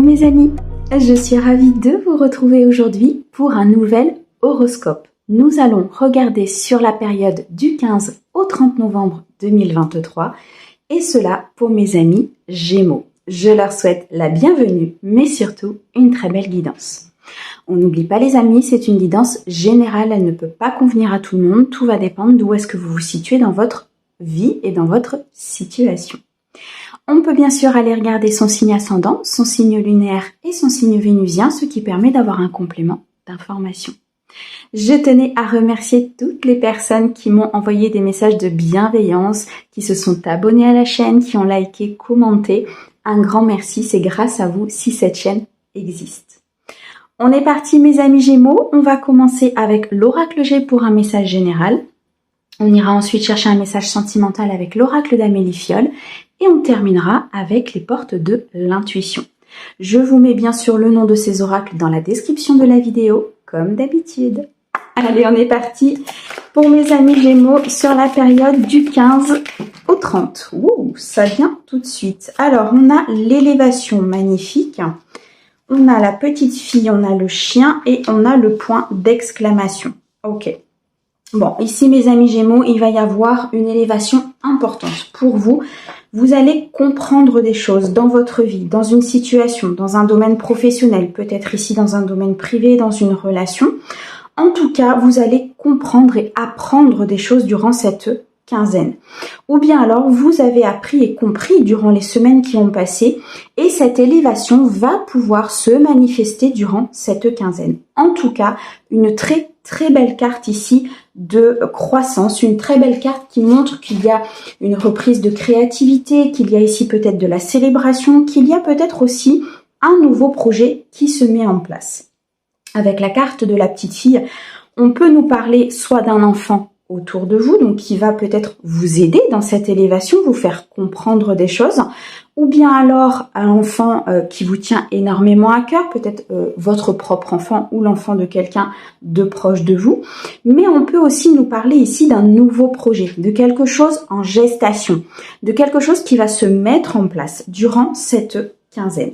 Coucou mes amis, je suis ravie de vous retrouver aujourd'hui pour un nouvel horoscope. Nous allons regarder sur la période du 15 au 30 novembre 2023 et cela pour mes amis Gémeaux. Je leur souhaite la bienvenue mais surtout une très belle guidance. On n'oublie pas les amis, c'est une guidance générale, elle ne peut pas convenir à tout le monde, tout va dépendre d'où est-ce que vous vous situez dans votre vie et dans votre situation. On peut bien sûr aller regarder son signe ascendant, son signe lunaire et son signe vénusien, ce qui permet d'avoir un complément d'information. Je tenais à remercier toutes les personnes qui m'ont envoyé des messages de bienveillance, qui se sont abonnées à la chaîne, qui ont liké, commenté. Un grand merci, c'est grâce à vous si cette chaîne existe. On est parti mes amis Gémeaux, on va commencer avec l'oracle G pour un message général. On ira ensuite chercher un message sentimental avec l'oracle d'Amélie Fiol et on terminera avec les portes de l'intuition. Je vous mets bien sûr le nom de ces oracles dans la description de la vidéo, comme d'habitude. Allez, on est parti pour mes amis Gémeaux sur la période du 15 au 30. Ouh, ça vient tout de suite. Alors, on a l'élévation magnifique, on a la petite fille, on a le chien et on a le point d'exclamation. Ok. Bon, ici mes amis Gémeaux, il va y avoir une élévation importante pour vous. Vous allez comprendre des choses dans votre vie, dans une situation, dans un domaine professionnel, peut-être ici dans un domaine privé, dans une relation. En tout cas, vous allez comprendre et apprendre des choses durant cette quinzaine. Ou bien alors, vous avez appris et compris durant les semaines qui ont passé et cette élévation va pouvoir se manifester durant cette quinzaine. En tout cas, une très belle carte ici de croissance, une très belle carte qui montre qu'il y a une reprise de créativité, qu'il y a ici peut-être de la célébration, qu'il y a peut-être aussi un nouveau projet qui se met en place. Avec la carte de la petite fille, on peut nous parler soit d'un enfant autour de vous, donc qui va peut-être vous aider dans cette élévation, vous faire comprendre des choses, ou bien alors un enfant qui vous tient énormément à cœur, peut-être votre propre enfant ou l'enfant de quelqu'un de proche de vous, mais on peut aussi nous parler ici d'un nouveau projet, de quelque chose en gestation, de quelque chose qui va se mettre en place durant cette quinzaine.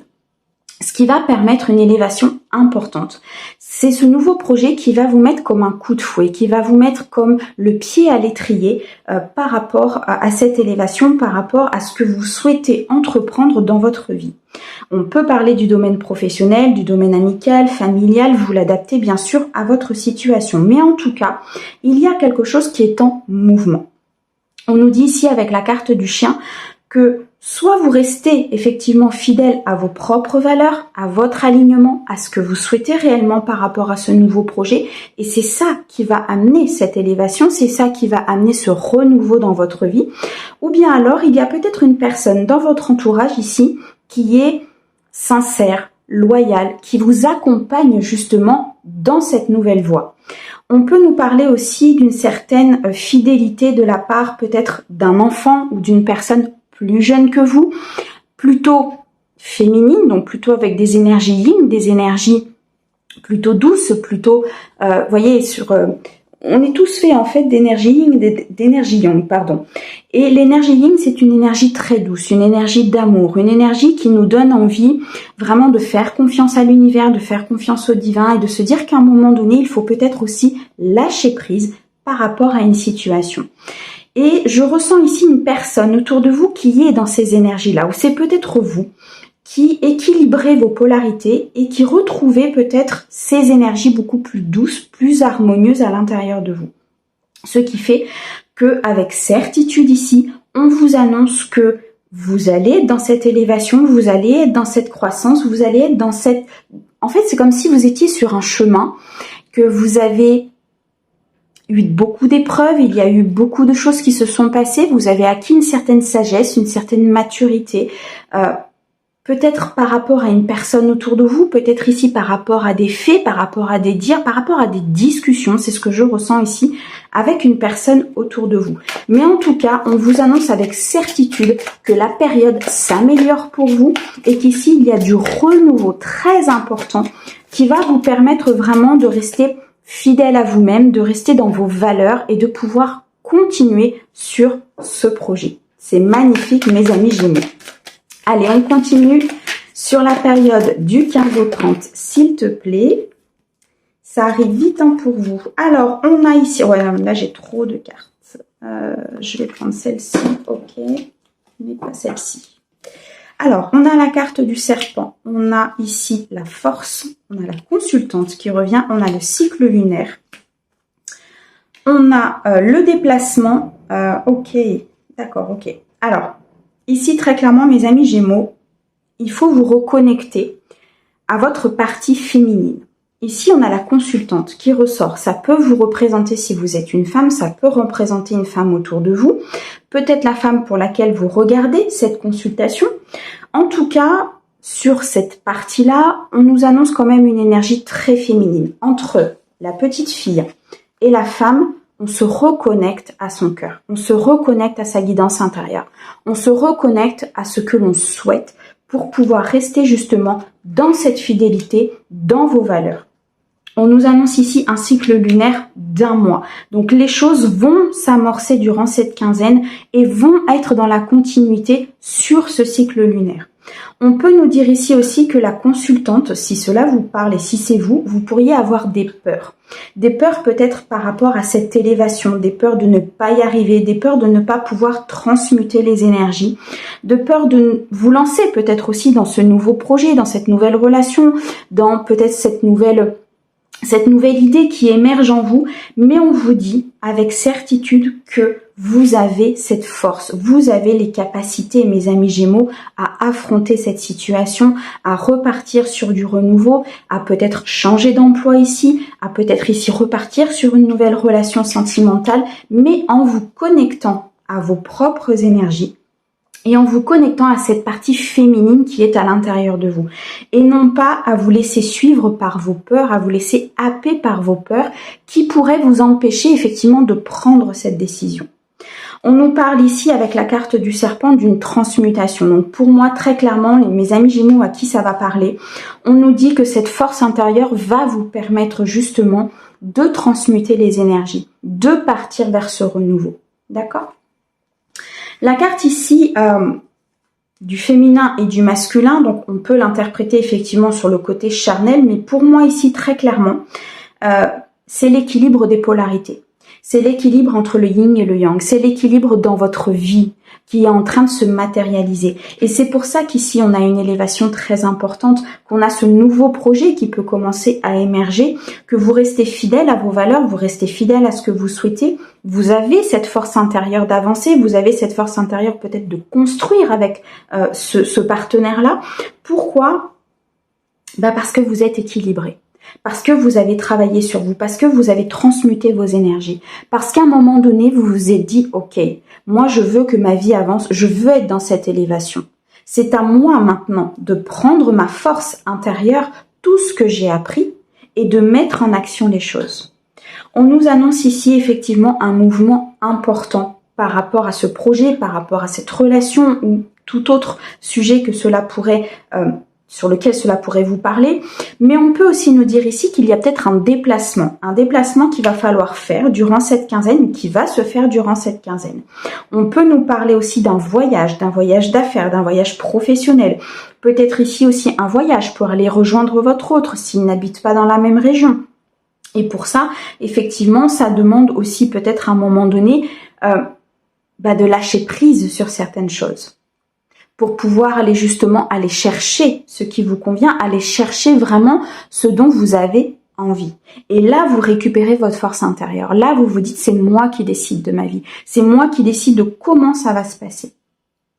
Ce qui va permettre une élévation importante. C'est ce nouveau projet qui va vous mettre comme un coup de fouet, qui va vous mettre comme le pied à l'étrier par rapport à cette élévation, par rapport à ce que vous souhaitez entreprendre dans votre vie. On peut parler du domaine professionnel, du domaine amical, familial, vous l'adaptez bien sûr à votre situation. Mais en tout cas, il y a quelque chose qui est en mouvement. On nous dit ici avec la carte du chien que soit vous restez effectivement fidèle à vos propres valeurs, à votre alignement, à ce que vous souhaitez réellement par rapport à ce nouveau projet. Et c'est ça qui va amener cette élévation, c'est ça qui va amener ce renouveau dans votre vie. Ou bien alors, il y a peut-être une personne dans votre entourage ici qui est sincère, loyale, qui vous accompagne justement dans cette nouvelle voie. On peut nous parler aussi d'une certaine fidélité de la part peut-être d'un enfant ou d'une personne plus jeune que vous, plutôt féminine, donc plutôt avec des énergies yin, des énergies plutôt douces, plutôt, voyez, on est tous faits en fait d'énergie yin, d'énergie yang, pardon. Et l'énergie yin, c'est une énergie très douce, une énergie d'amour, une énergie qui nous donne envie vraiment de faire confiance à l'univers, de faire confiance au divin et de se dire qu'à un moment donné, il faut peut-être aussi lâcher prise par rapport à une situation. Et je ressens ici une personne autour de vous qui est dans ces énergies-là, ou c'est peut-être vous qui équilibrez vos polarités et qui retrouvez peut-être ces énergies beaucoup plus douces, plus harmonieuses à l'intérieur de vous. Ce qui fait qu'avec certitude ici, on vous annonce que vous allez être dans cette élévation, vous allez être dans cette croissance, vous allez être dans cette... En fait, c'est comme si vous étiez sur un chemin, que vous avez eu beaucoup d'épreuves, il y a eu beaucoup de choses qui se sont passées, vous avez acquis une certaine sagesse, une certaine maturité, peut-être par rapport à une personne autour de vous, peut-être ici par rapport à des faits, par rapport à des dires, par rapport à des discussions, c'est ce que je ressens ici, avec une personne autour de vous. Mais en tout cas, on vous annonce avec certitude que la période s'améliore pour vous et qu'ici, il y a du renouveau très important qui va vous permettre vraiment de rester fidèle à vous-même, de rester dans vos valeurs et de pouvoir continuer sur ce projet. C'est magnifique, mes amis Gémeaux. Allez, on continue Sur la période du 15 au 30, s'il te plaît. Ça arrive vite hein, pour vous. Alors, on a ici... Ouais, là, j'ai trop de cartes. Je vais prendre celle-ci. Ok. Mais pas celle-ci. Alors, on a la carte du serpent. On a ici la force. On a la consultante qui revient. On a le cycle lunaire. On a le déplacement. Ok. D'accord, ok. Alors, ici, très clairement, mes amis Gémeaux, il faut vous reconnecter à votre partie féminine. Ici, on a la consultante qui ressort. Ça peut vous représenter si vous êtes une femme, ça peut représenter une femme autour de vous. Peut-être la femme pour laquelle vous regardez cette consultation. En tout cas, sur cette partie-là, on nous annonce quand même une énergie très féminine. Entre la petite fille et la femme, on se reconnecte à son cœur. On se reconnecte à sa guidance intérieure. On se reconnecte à ce que l'on souhaite pour pouvoir rester justement dans cette fidélité, dans vos valeurs. On nous annonce ici un cycle lunaire d'1 mois. Donc les choses vont s'amorcer durant cette quinzaine et vont être dans la continuité sur ce cycle lunaire. On peut nous dire ici aussi que la consultante, si cela vous parle et si c'est vous, vous pourriez avoir des peurs. Des peurs peut-être par rapport à cette élévation, des peurs de ne pas y arriver, des peurs de ne pas pouvoir transmuter les énergies, de peur de vous lancer peut-être aussi dans ce nouveau projet, dans cette nouvelle relation, dans peut-être cette nouvelle idée qui émerge en vous, mais on vous dit avec certitude que vous avez cette force, vous avez les capacités, mes amis Gémeaux, à affronter cette situation, à repartir sur du renouveau, à peut-être changer d'emploi ici, à peut-être ici repartir sur une nouvelle relation sentimentale, mais en vous connectant à vos propres énergies, et en vous connectant à cette partie féminine qui est à l'intérieur de vous. Et non pas à vous laisser suivre par vos peurs, à vous laisser happer par vos peurs qui pourraient vous empêcher effectivement de prendre cette décision. On nous parle ici avec la carte du serpent d'une transmutation. Donc pour moi, très clairement, mes amis Gémeaux à qui ça va parler, on nous dit que cette force intérieure va vous permettre justement de transmuter les énergies, de partir vers ce renouveau. D'accord ? La carte ici du féminin et du masculin, donc on peut l'interpréter effectivement sur le côté charnel, mais pour moi ici très clairement, c'est l'équilibre des polarités. C'est l'équilibre entre le yin et le yang. C'est l'équilibre dans votre vie qui est en train de se matérialiser. Et c'est pour ça qu'ici, on a une élévation très importante, qu'on a ce nouveau projet qui peut commencer à émerger, que vous restez fidèle à vos valeurs, vous restez fidèle à ce que vous souhaitez. Vous avez cette force intérieure d'avancer, vous avez cette force intérieure peut-être de construire avec ce partenaire-là. Pourquoi ? Parce que vous êtes équilibré. Parce que vous avez travaillé sur vous, parce que vous avez transmuté vos énergies, parce qu'à un moment donné, vous vous êtes dit, ok, moi je veux que ma vie avance, je veux être dans cette élévation. C'est à moi maintenant de prendre ma force intérieure, tout ce que j'ai appris, et de mettre en action les choses. On nous annonce ici effectivement un mouvement important par rapport à ce projet, par rapport à cette relation ou tout autre sujet que cela pourrait sur lequel cela pourrait vous parler, mais on peut aussi nous dire ici qu'il y a peut-être un déplacement qu'il va falloir faire durant cette quinzaine, qui va se faire durant cette quinzaine. On peut nous parler aussi d'un voyage d'affaires, d'un voyage professionnel, peut-être ici aussi un voyage pour aller rejoindre votre autre s'il n'habite pas dans la même région. Et pour ça, effectivement, ça demande aussi peut-être à un moment donné de lâcher prise sur certaines choses, pour pouvoir aller justement aller chercher ce qui vous convient, aller chercher vraiment ce dont vous avez envie. Et là, vous récupérez votre force intérieure. Là, vous vous dites, c'est moi qui décide de ma vie. C'est moi qui décide de comment ça va se passer.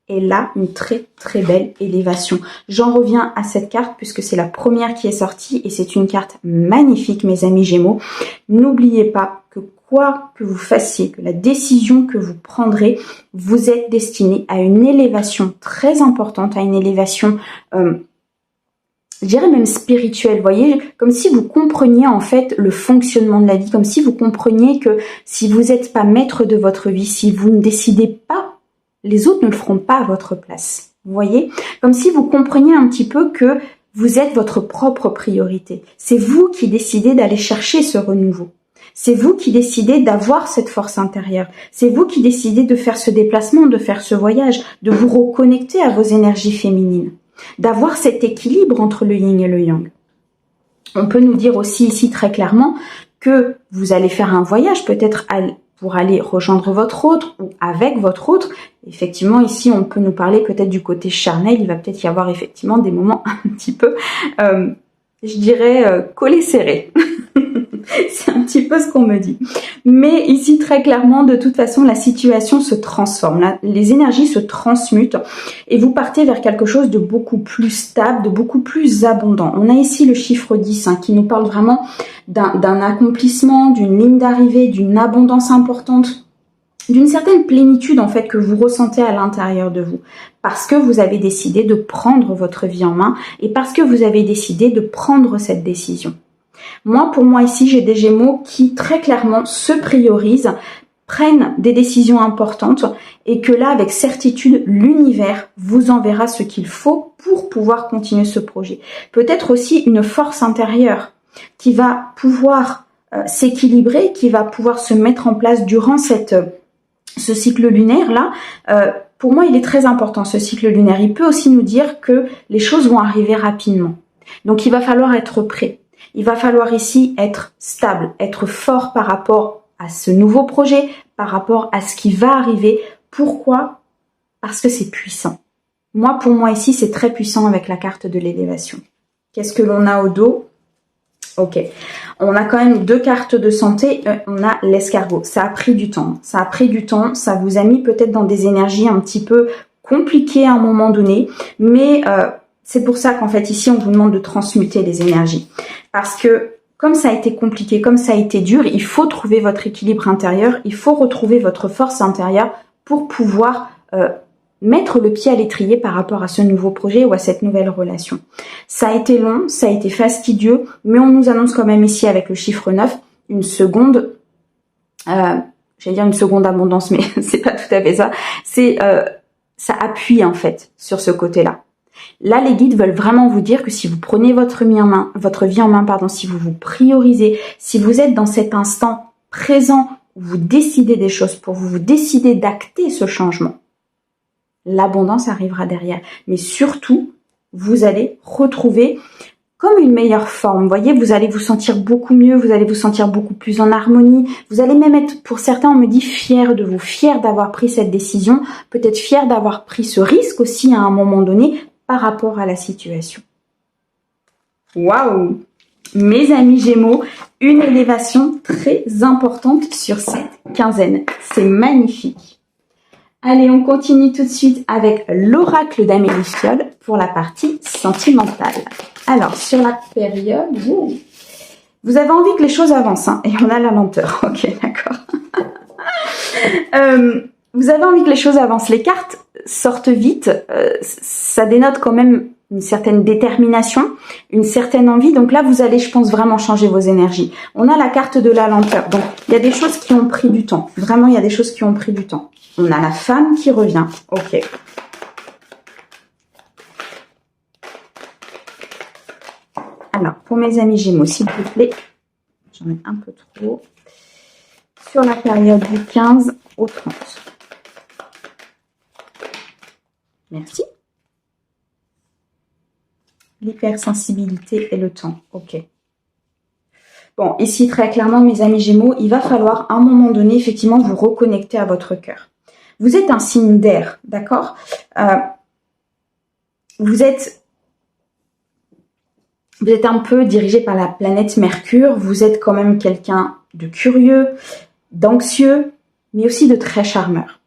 Et là, une très très belle élévation. J'en reviens à cette carte puisque c'est la première qui est sortie et c'est une carte magnifique, mes amis Gémeaux. N'oubliez pas que quoi que vous fassiez, que la décision que vous prendrez, vous êtes destiné à une élévation très importante, à une élévation, je dirais même spirituelle, vous voyez, comme si vous compreniez en fait le fonctionnement de la vie, comme si vous compreniez que si vous n'êtes pas maître de votre vie, si vous ne décidez pas, les autres ne le feront pas à votre place, vous voyez, comme si vous compreniez un petit peu que vous êtes votre propre priorité. C'est vous qui décidez d'aller chercher ce renouveau. C'est vous qui décidez d'avoir cette force intérieure. C'est vous qui décidez de faire ce déplacement, de faire ce voyage, de vous reconnecter à vos énergies féminines. d'avoir cet équilibre entre le yin et le yang. On peut nous dire aussi ici très clairement que vous allez faire un voyage, peut-être pour aller rejoindre votre autre ou avec votre autre. Effectivement, ici, on peut nous parler peut-être du côté charnel. Il va peut-être y avoir effectivement des moments un petit peu, je dirais, collés serrés. C'est un petit peu ce qu'on me dit. Mais ici, très clairement, de toute façon, la situation se transforme. Les énergies se transmutent et vous partez vers quelque chose de beaucoup plus stable, de beaucoup plus abondant. On a ici le chiffre 10 qui nous parle vraiment d'un accomplissement, d'une ligne d'arrivée, d'une abondance importante, d'une certaine plénitude en fait que vous ressentez à l'intérieur de vous. Parce que vous avez décidé de prendre votre vie en main et parce que vous avez décidé de prendre cette décision. Moi, pour moi ici, j'ai des Gémeaux qui très clairement se priorisent, prennent des décisions importantes et que là, avec certitude, l'univers vous enverra ce qu'il faut pour pouvoir continuer ce projet. Peut-être aussi une force intérieure qui va pouvoir s'équilibrer, qui va pouvoir se mettre en place durant ce cycle lunaire là. Pour moi, il est très important ce cycle lunaire. Il peut aussi nous dire que les choses vont arriver rapidement. Donc, il va falloir être prêt. Il va falloir ici être stable, être fort par rapport à ce nouveau projet, par rapport à ce qui va arriver. Pourquoi? Parce que c'est puissant. Moi, pour moi ici, c'est très puissant avec la carte de l'élévation. Qu'est-ce que l'on a au dos? Ok, on a quand même 2 cartes de santé, on a l'escargot. Ça a pris du temps, ça vous a mis peut-être dans des énergies un petit peu compliquées à un moment donné, mais c'est pour ça qu'en fait ici on vous demande de transmuter les énergies. Parce que comme ça a été compliqué, comme ça a été dur, il faut trouver votre équilibre intérieur, il faut retrouver votre force intérieure pour pouvoir mettre le pied à l'étrier par rapport à ce nouveau projet ou à cette nouvelle relation. Ça a été long, ça a été fastidieux, mais on nous annonce quand même ici avec le chiffre 9 une seconde, j'allais dire une seconde abondance, mais c'est pas tout à fait ça. C'est ça appuie en fait sur ce côté-là. Là, les guides veulent vraiment vous dire que si vous prenez votre vie en main, si vous vous priorisez, si vous êtes dans cet instant présent où vous décidez des choses pour vous, vous décidez d'acter ce changement, l'abondance arrivera derrière. Mais surtout, vous allez retrouver comme une meilleure forme. Vous voyez, vous allez vous sentir beaucoup mieux, vous allez vous sentir beaucoup plus en harmonie. Vous allez même être, pour certains, on me dit, fiers de vous, fiers d'avoir pris cette décision, peut-être fiers d'avoir pris ce risque aussi à un moment donné par rapport à la situation. Waouh! Mes amis Gémeaux, une élévation très importante sur cette quinzaine. C'est magnifique. Allez, on continue tout de suite avec l'oracle d'Amélie Fiol pour la partie sentimentale. Alors, sur la période, vous avez envie que les choses avancent, et on a la lenteur. Ok, d'accord. Vous avez envie que les choses avancent. Les cartes sortent vite, ça dénote quand même une certaine détermination, une certaine envie. Donc là, vous allez, je pense, vraiment changer vos énergies. On a la carte de la lenteur. Donc, il y a des choses qui ont pris du temps. Vraiment, il y a des choses qui ont pris du temps. On a la femme qui revient. Ok. Alors, pour mes amis Gémeaux, s'il vous plaît, j'en ai un peu trop. Sur la période du 15 au 30. Merci. L'hypersensibilité et le temps. Ok. Bon, ici, très clairement, mes amis Gémeaux, il va falloir, à un moment donné, effectivement, vous reconnecter à votre cœur. Vous êtes un signe d'air, d'accord? Vous êtes un peu dirigé par la planète Mercure. Vous êtes quand même quelqu'un de curieux, d'anxieux, mais aussi de très charmeur.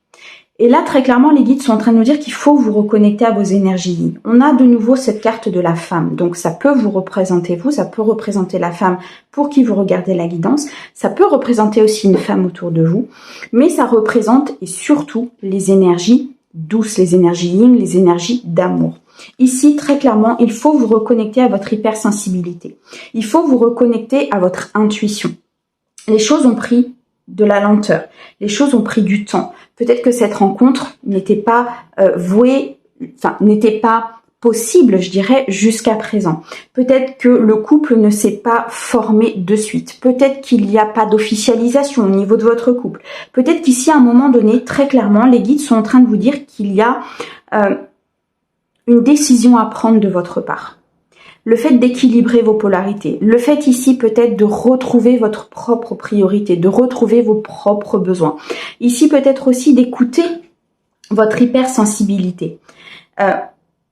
Et là, très clairement, les guides sont en train de nous dire qu'il faut vous reconnecter à vos énergies. On a de nouveau cette carte de la femme. Donc, ça peut vous représenter vous, ça peut représenter la femme pour qui vous regardez la guidance. Ça peut représenter aussi une femme autour de vous. Mais ça représente, et surtout, les énergies douces, les énergies yin, les énergies d'amour. Ici, très clairement, il faut vous reconnecter à votre hypersensibilité. Il faut vous reconnecter à votre intuition. Les choses ont pris de la lenteur. Les choses ont pris du temps. Peut-être que cette rencontre n'était pas n'était pas possible, je dirais, jusqu'à présent. Peut-être que le couple ne s'est pas formé de suite. Peut-être qu'il n'y a pas d'officialisation au niveau de votre couple. Peut-être qu'ici, à un moment donné, très clairement, les guides sont en train de vous dire qu'il y a une décision à prendre de votre part. Le fait d'équilibrer vos polarités, le fait ici peut-être de retrouver votre propre priorité, de retrouver vos propres besoins. Ici peut-être aussi d'écouter votre hypersensibilité.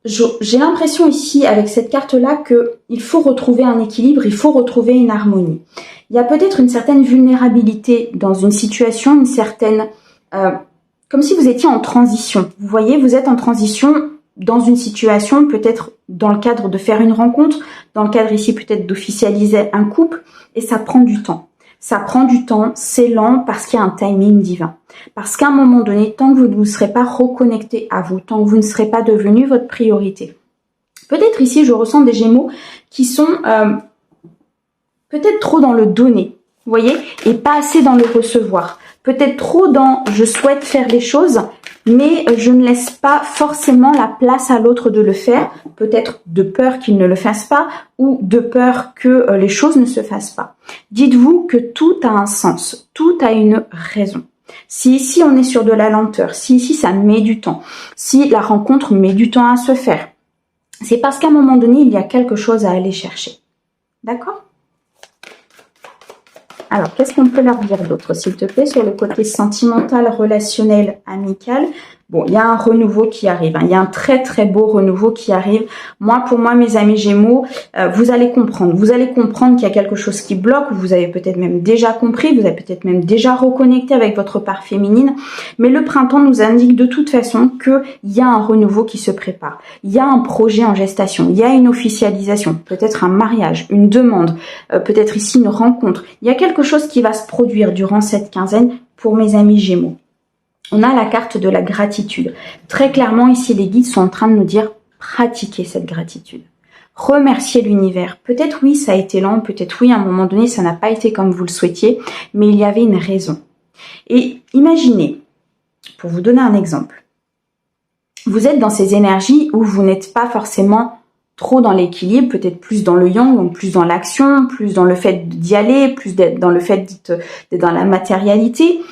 J'ai l'impression ici avec cette carte-là qu'il faut retrouver un équilibre, il faut retrouver une harmonie. Il y a peut-être une certaine vulnérabilité dans une situation, une certaine... comme si vous étiez en transition. Vous voyez, vous êtes en transition dans une situation, peut-être dans le cadre de faire une rencontre, dans le cadre ici peut-être d'officialiser un couple, et ça prend du temps. Ça prend du temps, c'est lent parce qu'il y a un timing divin. Parce qu'à un moment donné, tant que vous ne serez pas reconnecté à vous, tant que vous ne serez pas devenu votre priorité. Peut-être ici, je ressens des Gémeaux qui sont peut-être trop dans le donner, vous voyez, et pas assez dans le recevoir. Peut-être trop dans je souhaite faire les choses, mais je ne laisse pas forcément la place à l'autre de le faire, peut-être de peur qu'il ne le fasse pas ou de peur que les choses ne se fassent pas. Dites-vous que tout a un sens, tout a une raison. Si ici on est sur de la lenteur, si ici ça met du temps, si la rencontre met du temps à se faire, c'est parce qu'à un moment donné il y a quelque chose à aller chercher. D'accord ? Alors, qu'est-ce qu'on peut leur dire d'autre, s'il te plaît, sur le côté sentimental, relationnel, amical? Bon, il y a un renouveau qui arrive, hein. Il y a un très très beau renouveau qui arrive. Moi, pour moi, mes amis Gémeaux, vous allez comprendre. Vous allez comprendre qu'il y a quelque chose qui bloque. Vous avez peut-être même déjà compris, vous avez peut-être même déjà reconnecté avec votre part féminine. Mais le printemps nous indique de toute façon qu'il y a un renouveau qui se prépare. Il y a un projet en gestation. Il y a une officialisation, peut-être un mariage, une demande, peut-être ici une rencontre. Il y a quelque chose qui va se produire durant cette quinzaine pour mes amis Gémeaux. On a la carte de la gratitude. Très clairement, ici, les guides sont en train de nous dire pratiquez cette gratitude. Remerciez l'univers. Peut-être oui, ça a été lent, peut-être oui, à un moment donné, ça n'a pas été comme vous le souhaitiez, mais il y avait une raison. Et imaginez, pour vous donner un exemple, vous êtes dans ces énergies où vous n'êtes pas forcément trop dans l'équilibre, peut-être plus dans le yang, donc plus dans l'action, plus dans le fait d'y aller, plus d'être dans le fait d'être dans la matérialité.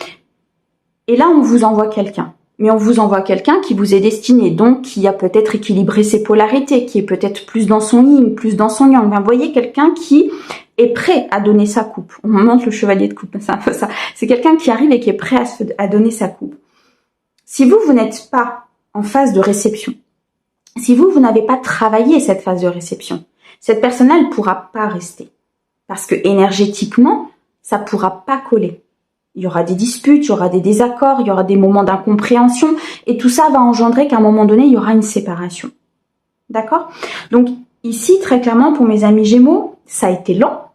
Et là, on vous envoie quelqu'un. Mais on vous envoie quelqu'un qui vous est destiné, donc qui a peut-être équilibré ses polarités, qui est peut-être plus dans son yin, plus dans son yang. Vous voyez, quelqu'un qui est prêt à donner sa coupe. On montre le chevalier de coupe, c'est un peu ça. C'est quelqu'un qui arrive et qui est prêt à donner sa coupe. Si vous n'êtes pas en phase de réception, si vous n'avez pas travaillé cette phase de réception, cette personne-là, elle ne pourra pas rester. Parce que énergétiquement, ça ne pourra pas coller. Il y aura des disputes, il y aura des désaccords, il y aura des moments d'incompréhension et tout ça va engendrer qu'à un moment donné, il y aura une séparation. D'accord ? Donc ici, très clairement, pour mes amis Gémeaux, ça a été lent.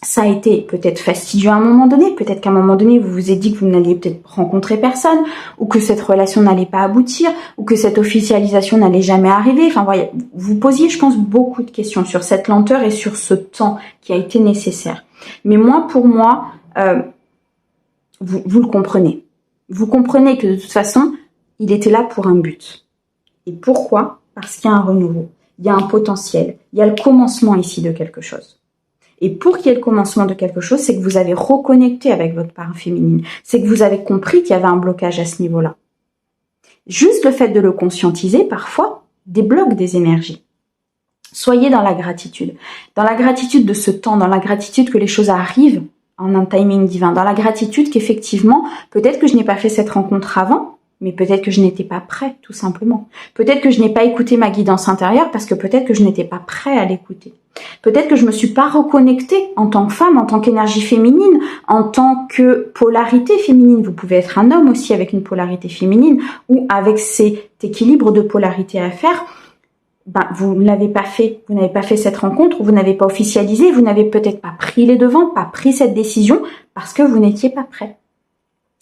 Ça a été peut-être fastidieux à un moment donné. Peut-être qu'à un moment donné, vous vous êtes dit que vous n'alliez peut-être rencontrer personne ou que cette relation n'allait pas aboutir ou que cette officialisation n'allait jamais arriver. Enfin, voyez, vous posiez, je pense, beaucoup de questions sur cette lenteur et sur ce temps qui a été nécessaire. Mais moi, pour moi... Vous le comprenez. Vous comprenez que de toute façon, il était là pour un but. Et pourquoi ? Parce qu'il y a un renouveau, il y a un potentiel, il y a le commencement ici de quelque chose. Et pour qu'il y ait le commencement de quelque chose, c'est que vous avez reconnecté avec votre part féminine. C'est que vous avez compris qu'il y avait un blocage à ce niveau-là. Juste le fait de le conscientiser, parfois, débloque des énergies. Soyez dans la gratitude. Dans la gratitude de ce temps, dans la gratitude que les choses arrivent, en un timing divin, dans la gratitude qu'effectivement, peut-être que je n'ai pas fait cette rencontre avant, mais peut-être que je n'étais pas prêt, tout simplement. Peut-être que je n'ai pas écouté ma guidance intérieure parce que peut-être que je n'étais pas prêt à l'écouter. Peut-être que je me suis pas reconnectée en tant que femme, en tant qu'énergie féminine, en tant que polarité féminine. Vous pouvez être un homme aussi avec une polarité féminine ou avec cet équilibre de polarité à faire. Vous ne l'avez pas fait, vous n'avez pas fait cette rencontre, vous n'avez pas officialisé, vous n'avez peut-être pas pris les devants, pas pris cette décision parce que vous n'étiez pas prêt.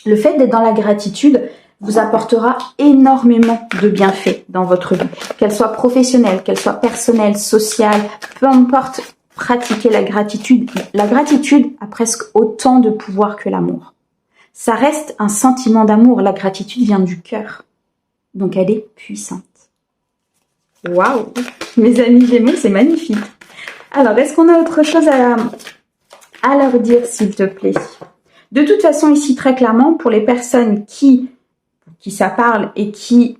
Le fait d'être dans la gratitude vous apportera énormément de bienfaits dans votre vie, qu'elle soit professionnelle, qu'elle soit personnelle, sociale, peu importe, pratiquez la gratitude. La gratitude a presque autant de pouvoir que l'amour. Ça reste un sentiment d'amour, la gratitude vient du cœur, donc elle est puissante. Waouh, mes amis Gémeaux, c'est magnifique. Alors, est-ce qu'on a autre chose à leur dire, s'il te plaît? De toute façon, ici, très clairement, pour les personnes qui ça parle et qui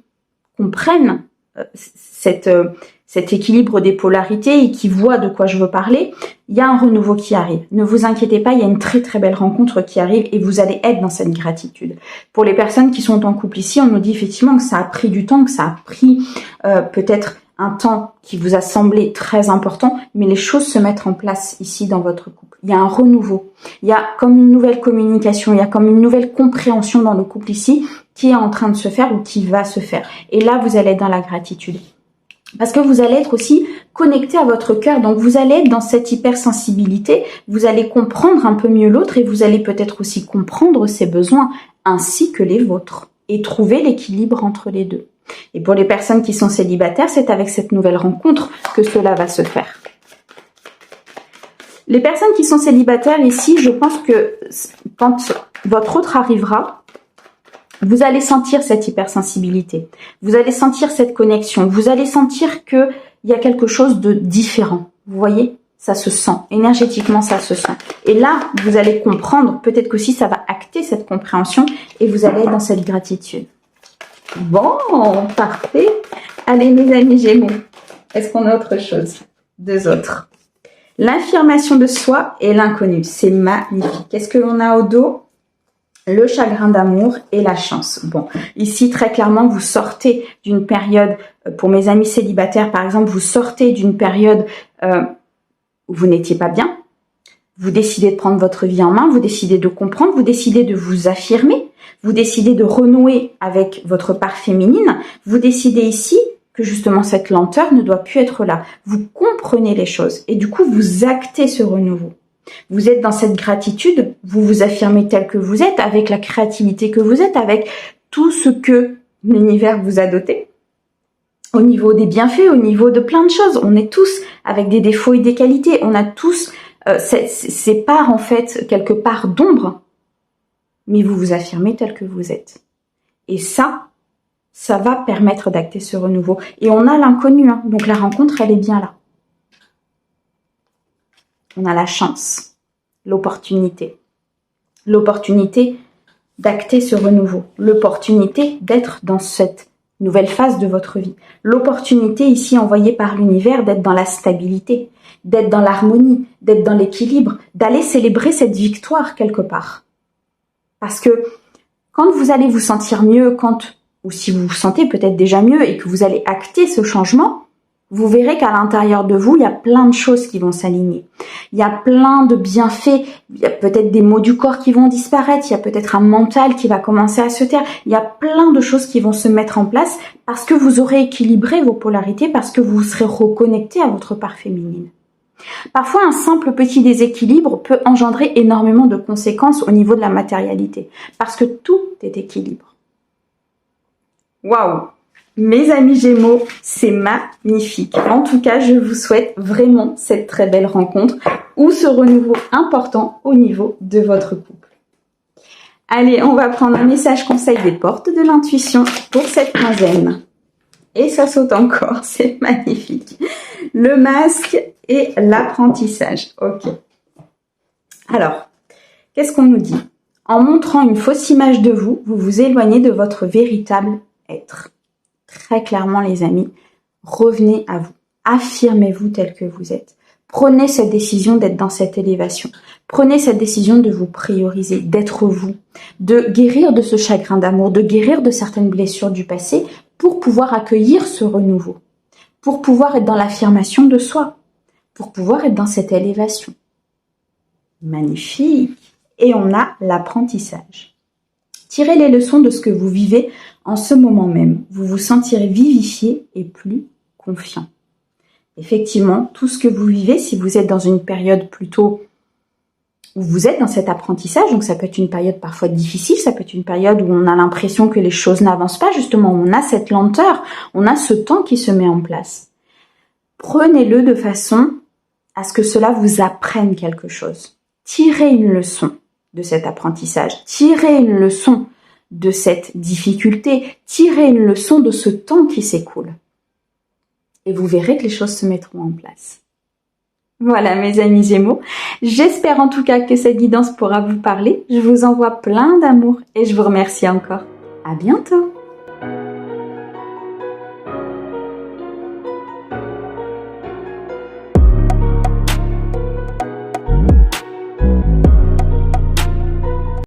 comprennent cet équilibre des polarités et qui voit de quoi je veux parler, il y a un renouveau qui arrive. Ne vous inquiétez pas, il y a une très très belle rencontre qui arrive et vous allez être dans cette gratitude. Pour les personnes qui sont en couple ici, on nous dit effectivement que ça a pris du temps, que ça a pris peut-être un temps qui vous a semblé très important, mais les choses se mettent en place ici dans votre couple. Il y a un renouveau, il y a comme une nouvelle communication, il y a comme une nouvelle compréhension dans le couple ici qui est en train de se faire ou qui va se faire. Et là, vous allez être dans la gratitude. Parce que vous allez être aussi connecté à votre cœur, donc vous allez être dans cette hypersensibilité, vous allez comprendre un peu mieux l'autre et vous allez peut-être aussi comprendre ses besoins ainsi que les vôtres et trouver l'équilibre entre les deux. Et pour les personnes qui sont célibataires, c'est avec cette nouvelle rencontre que cela va se faire. Les personnes qui sont célibataires ici, je pense que quand votre autre arrivera, vous allez sentir cette hypersensibilité, vous allez sentir cette connexion, vous allez sentir qu'il y a quelque chose de différent. Vous voyez, ça se sent, énergétiquement ça se sent. Et là, vous allez comprendre, peut-être qu'aussi ça va acter cette compréhension et vous allez être dans cette gratitude. Bon, parfait. Allez mes amis Gémeaux, est-ce qu'on a autre chose? Deux autres. L'affirmation de soi et l'inconnu, c'est magnifique. Qu'est-ce que l'on a au dos? Le chagrin d'amour et la chance. Bon, ici, très clairement, vous sortez d'une période, pour mes amis célibataires, par exemple, vous sortez d'une période où vous n'étiez pas bien. Vous décidez de prendre votre vie en main, vous décidez de comprendre, vous décidez de vous affirmer, vous décidez de renouer avec votre part féminine. Vous décidez ici que justement cette lenteur ne doit plus être là. Vous comprenez les choses et du coup, vous actez ce renouveau. Vous êtes dans cette gratitude, vous vous affirmez tel que vous êtes, avec la créativité que vous êtes, avec tout ce que l'univers vous a doté. Au niveau des bienfaits, au niveau de plein de choses. On est tous avec des défauts et des qualités. On a tous ces parts, en fait, quelque part d'ombre. Mais vous vous affirmez tel que vous êtes. Et ça va permettre d'acter ce renouveau. Et on a l'inconnu, hein, donc la rencontre, elle est bien là. On a la chance, l'opportunité d'acter ce renouveau, l'opportunité d'être dans cette nouvelle phase de votre vie, l'opportunité ici envoyée par l'univers d'être dans la stabilité, d'être dans l'harmonie, d'être dans l'équilibre, d'aller célébrer cette victoire quelque part. Parce que quand vous allez vous sentir mieux, ou si vous vous sentez peut-être déjà mieux et que vous allez acter ce changement, vous verrez qu'à l'intérieur de vous, il y a plein de choses qui vont s'aligner. Il y a plein de bienfaits, il y a peut-être des maux du corps qui vont disparaître, il y a peut-être un mental qui va commencer à se taire. Il y a plein de choses qui vont se mettre en place parce que vous aurez équilibré vos polarités, parce que vous serez reconnecté à votre part féminine. Parfois, un simple petit déséquilibre peut engendrer énormément de conséquences au niveau de la matérialité, parce que tout est équilibre. Waouh! Mes amis Gémeaux, c'est magnifique. En tout cas, je vous souhaite vraiment cette très belle rencontre ou ce renouveau important au niveau de votre couple. Allez, on va prendre un message conseil des portes de l'intuition pour cette quinzaine. Et ça saute encore, c'est magnifique. Le masque et l'apprentissage. Ok. Alors, qu'est-ce qu'on nous dit? En montrant une fausse image de vous, vous vous éloignez de votre véritable être. Très clairement, les amis, revenez à vous. Affirmez-vous tel que vous êtes. Prenez cette décision d'être dans cette élévation. Prenez cette décision de vous prioriser, d'être vous, de guérir de ce chagrin d'amour, de guérir de certaines blessures du passé pour pouvoir accueillir ce renouveau, pour pouvoir être dans l'affirmation de soi, pour pouvoir être dans cette élévation. Magnifique! Et on a l'apprentissage. Tirez les leçons de ce que vous vivez en ce moment même. Vous vous sentirez vivifié et plus confiant. Effectivement, tout ce que vous vivez, si vous êtes dans une période plutôt où vous êtes dans cet apprentissage, donc ça peut être une période parfois difficile, ça peut être une période où on a l'impression que les choses n'avancent pas, justement, on a cette lenteur, on a ce temps qui se met en place. Prenez-le de façon à ce que cela vous apprenne quelque chose. Tirez une leçon de cet apprentissage, tirez une leçon de cette difficulté, tirez une leçon de ce temps qui s'écoule. Et vous verrez que les choses se mettront en place. Voilà mes amis Gémeaux, j'espère en tout cas que cette guidance pourra vous parler. Je vous envoie plein d'amour et je vous remercie encore. À bientôt.